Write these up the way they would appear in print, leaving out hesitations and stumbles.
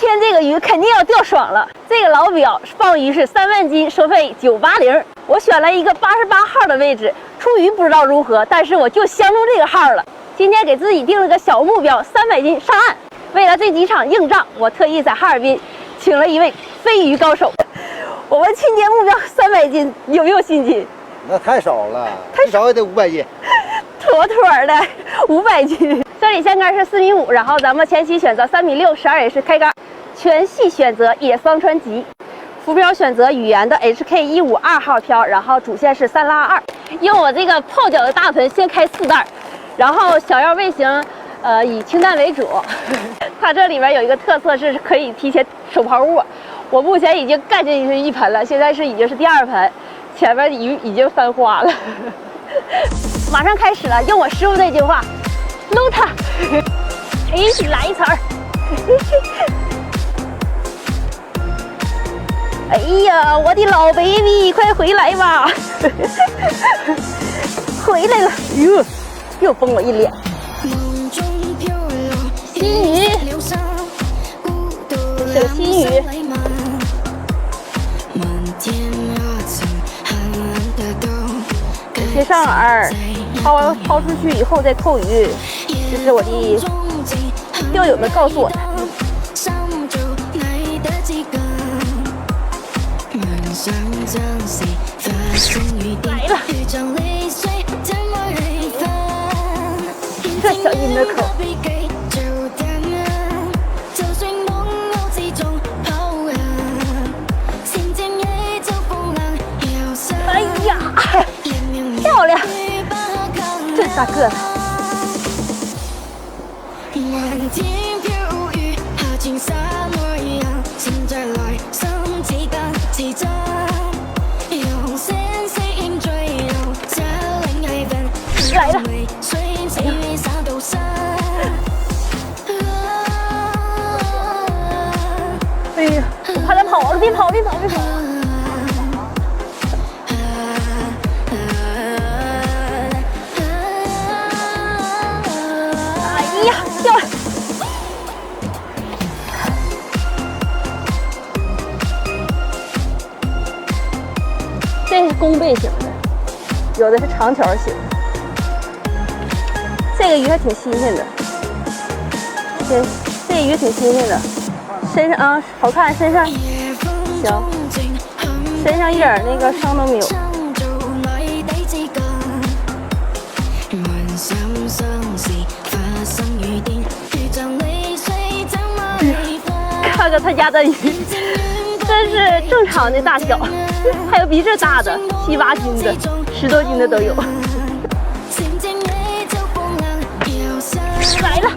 天这个鱼肯定要钓爽了。这个老表放鱼是3万斤，收费980。我选了一个88号的位置，出鱼不知道如何，但是我就相中这个号了。今天给自己定了个小目标，300斤上岸。为了这几场硬仗，我特意在哈尔滨请了一位飞鱼高手。我们今天目标300斤，有没有信心？那太少了，最少也得500斤。妥妥的500斤。这里线杆是4.5米，然后咱们前期选择3.6米，12也是开杆，全系选择野桑川级，浮漂选择语言的 HK152号漂，然后主线是3拉2，用我这个泡脚的大臀先开4袋，然后小腰背型，以清淡为主。它这里面有一个特色是可以提前手抛握，我目前已经干进去1盆了，现在已经是第2盆，前面鱼已经翻花了。马上开始了，用我师傅那句话，搂它，哎，来一词儿。哎呀，我的老 baby， 快回来吧！回来了，哟，又崩我一脸。新鱼，这是个新鱼。先上饵，抛出去以后再扣鱼，这是我的钓友们告诉我的。来了，这小阴的口。哎呀，漂亮，这大个子。来了！哎呀，我怕它跑了，别跑，别跑，别跑！哎呀，掉了！这是弓背型的，有的是长条型。这个鱼还挺新鲜的，这个鱼挺新鲜的，身上啊好看，身上行，身上一点那个伤都没有。看看他家的鱼，这是正常的大小，还有比这大的7、8斤的，10多斤的都有。来了，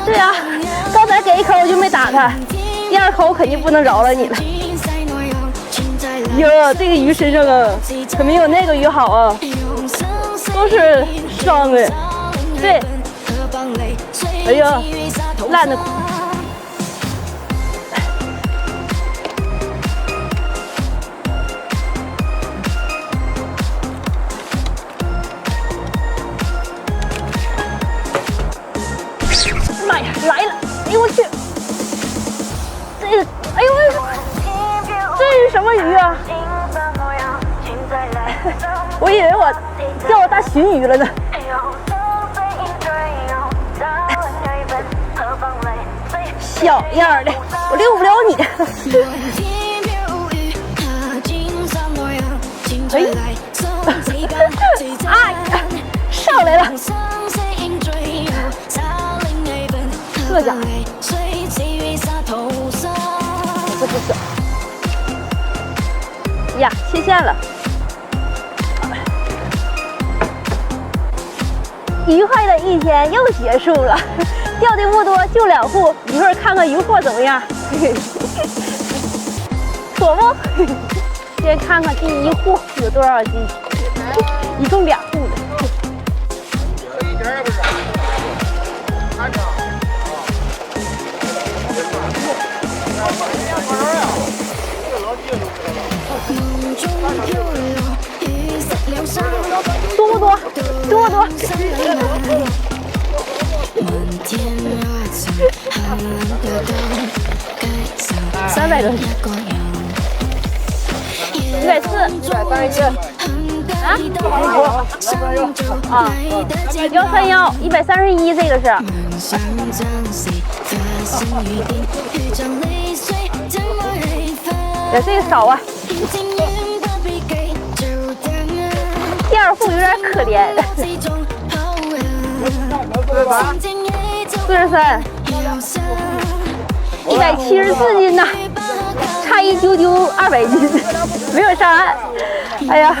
对啊，刚才给1口我就没打他，第2口我肯定不能饶了你了。哟，这个鱼身上啊，可没有那个鱼好啊，都是伤哎。对，哎呀，烂的。妈呀，来了！哎呦我去，这个，哎呦这是什么鱼啊？我以为我钓大鲟鱼了呢。小样的，我溜不了你。哎，哎，上来了。这家伙，这不小呀，切线了。愉快的一天又结束了，钓的不多，就2户，一会儿看看渔获怎么样。妥不？先看看第1户有多少斤，一共2户的。一点也不少，看着。多不多？多不多？ 300多斤，140。131，131，这个是。也这个少啊。第二户有点可怜。43。174斤呐，差一丢丢200斤，没有上岸。哎呀，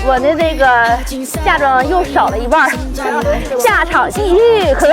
我的这个嫁妆又少了一半，下场继续喝。